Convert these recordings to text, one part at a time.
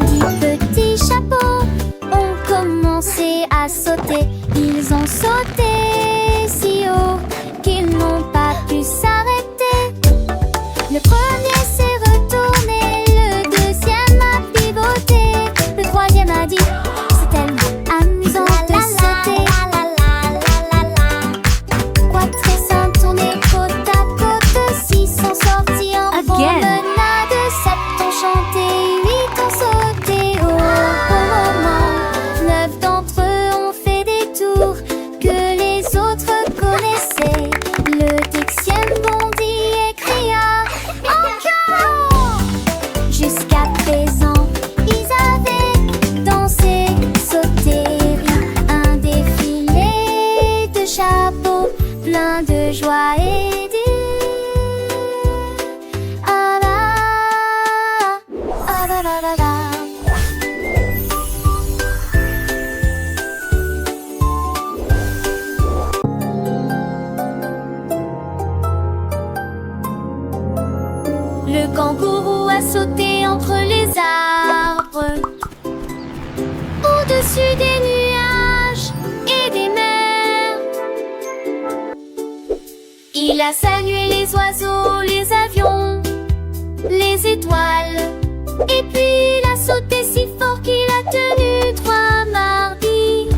Dix petits chapeaux ont commencé à sauter. Ils ont sauté si haut qu'ils n'ont pas pu s'arrêter. Le premier s'est retourné, le deuxième a pivoté, le troisième a dit c'est tellement amusant de sauter. Quattressant, tourné côte à côte, six sont sortis en promenade, sept ont chanté, huit ont sauté au bon moment. Neuf d'entre eux ont fait des tours que les autres connaissaient. Le dixième bondit et cria encore. Jusqu'à présent, ils avaient dansé, sauté, ri, un défilé de chapeaux plein de joie et ah bah, bah, bah, bah. Le kangourou a sauté entre les arbres, au-dessus des nuages et des mers. Il a salué les oiseaux, les avions, les étoiles, et puis il a sauté si fort qu'il a tenu 3 mardis.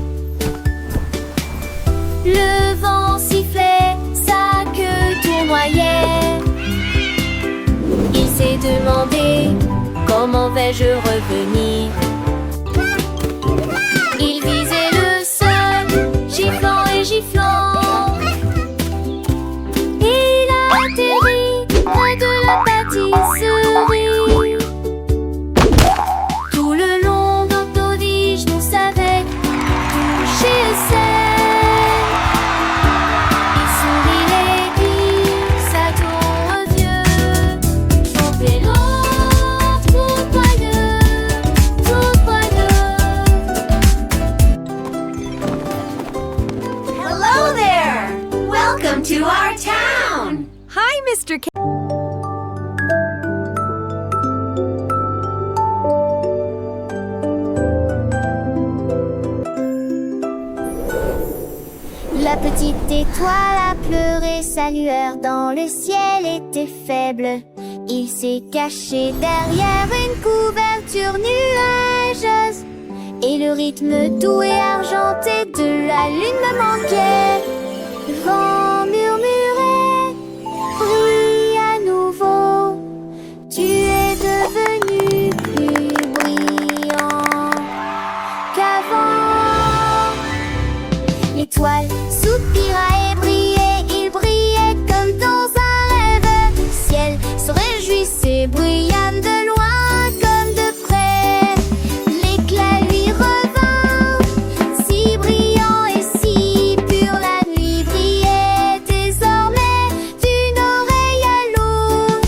Le vent sifflait, sa queue tournoyait. Il s'est demandé comment vais-je revenir. Il visait le sol, giflant et giflant. Il a atterri près de la pâtisserie. Tout le long d'Autodige, nous savait toucher le sel. Il sourit et dit, ça tourne vieux. Son vélo, tout poigneux, tout poigneux. Hello there! Welcome to our town! Hi, Mr. K. La petite étoile a pleuré, sa lueur dans le ciel était faible. Il s'est caché derrière une couverture nuageuse, et le rythme doux et argenté de la lune me manquait. Le vent murmurait, brille à nouveau. Tu es devenu plus brillant qu'avant. L'étoile soupira et brillait, il brillait comme dans un rêve. Le ciel se réjouissait, Brian de loin comme de près. L'éclat lui revint, si brillant et si pur. La nuit brillait désormais d'une oreille à l'autre.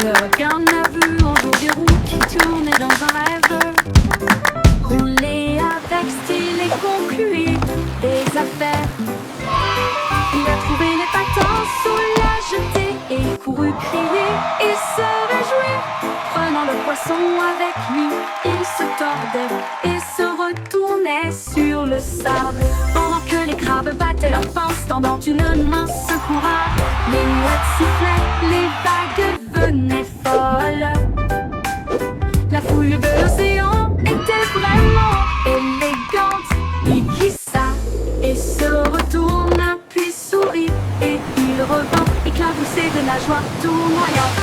Le requin a vu un jour des roues qui tournaient dans un rêve. Rouler avec style et concluer des affaires. Il a trouvé les patins sous la jetée et couru crier et se réjouir. Prenant le poisson avec lui, il se tordait et se retournait sur le sable. Pendant que les crabes battaient leurs pinces, tendant une main secoura. Les mouettes sifflaient, les vagues venaient folles. La foule de l'océan était vraiment élégante. Il glissa et se retourna, puis sourit. Et il revint éclaboussé de la joie tournoyante.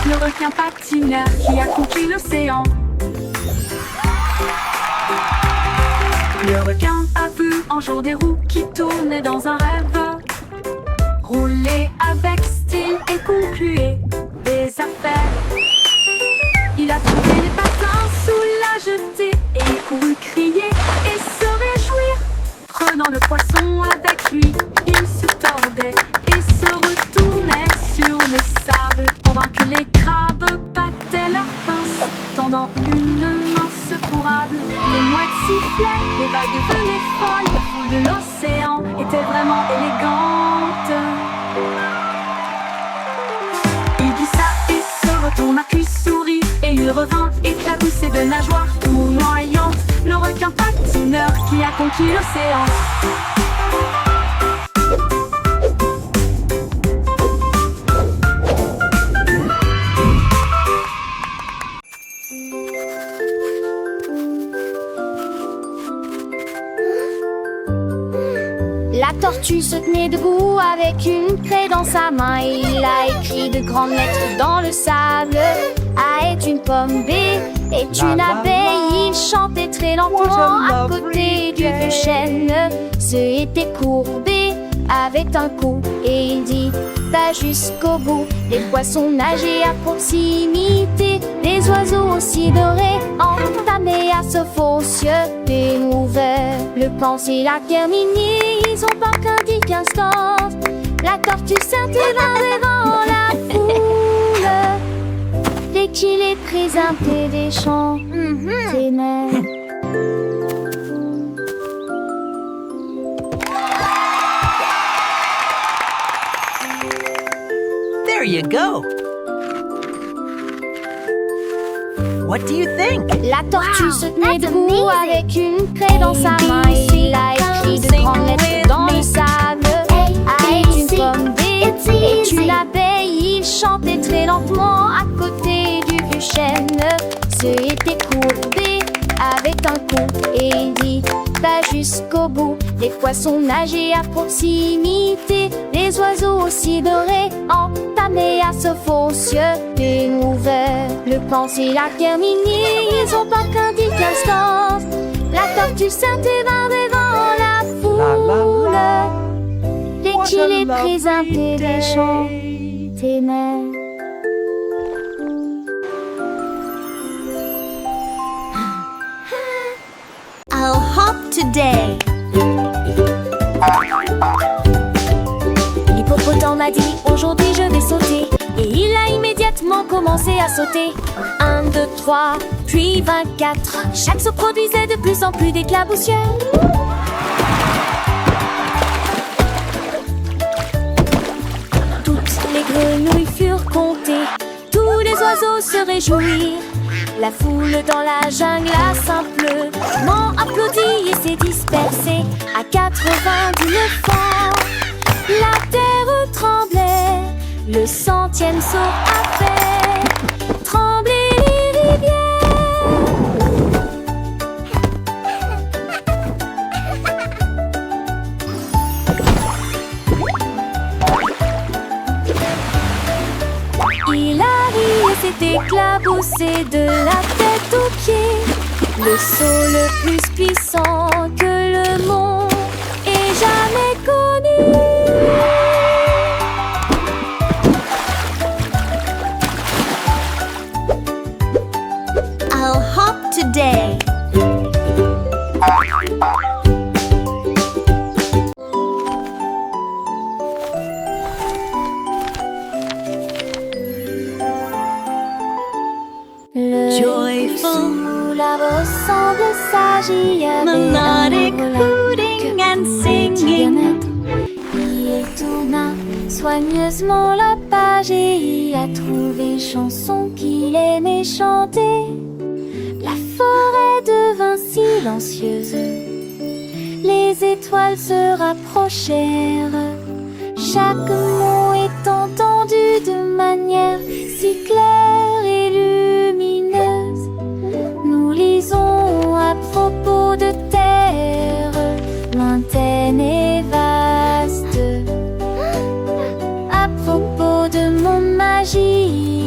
Le requin patineur qui a conquis l'océan. Le requin a vu un jour des roues qui tournaient dans un rêve. Rouler avec style et concluer des affaires. poussée de nageoires tournoyantes, le requin patineur qui a conquis l'océan. La tortue se tenait debout avec une craie dans sa main. Il a écrit de grandes lettres dans le sable. A est une pomme, B est une abeille. Il chantait très lentement à côté du vieux chêne. Ce était courbé avec un coup et il dit va jusqu'au bout. Les poissons nageaient à proximité, les oiseaux aussi dorés entamés à ce faux cieux découvert. Le penser l'a terminé, ils ont pas qu'un 10-15 temps. La tortue s'intervint devant la foule. Dès qu'il est présenté des chants, ténèbres. There you go. What do you think? La tortue se tenait debout avec une craie dans sa main. Il a écrit de grandes lettres dans le sable. A est une pomme, B est une abeille. Il chantait très lentement à côté du vieux chêne. Ce était courbé avec un coup et il dit va jusqu'au bout. Les poissons nageaient à proximité, les oiseaux aussi dorés entamés à ce faux cieux découvert. Le penser l'a terminé, ils ont pas qu'un 10-15 temps. La tortue s'intervint devant la foule. Dès qu'il est présenté des chants, ténèbres. I'll hop today. L'hippopotame a dit aujourd'hui je vais sauter. Et il a immédiatement commencé à sauter. 1, 2, 3, puis 24. Chaque saut produisait de plus en plus d'éclaboussures. Toutes les grenouilles furent comptées. Tous les oiseaux se réjouirent. La foule dans la jungle a simplement applaudi et s'est dispersée. À 89 ans, la terre tremblait. Le 100e saut a fait trembler les rivières. Il a ri et s'est éclaboussé de la tête aux pieds. Le saut le plus puissant que le monde ait jamais connu. I'll hop today. Joyful, la voix semble sage, il y avait Melodic hooting and singing. Il tourna soigneusement la page et il a trouvé chanson qu'il aimait chanter. La forêt devint silencieuse, les étoiles se rapprochèrent. Chaque mot est entendu de manière si claire et lumineuse. Nous lisons à propos de terre lointaine et vaste, à propos de monde magique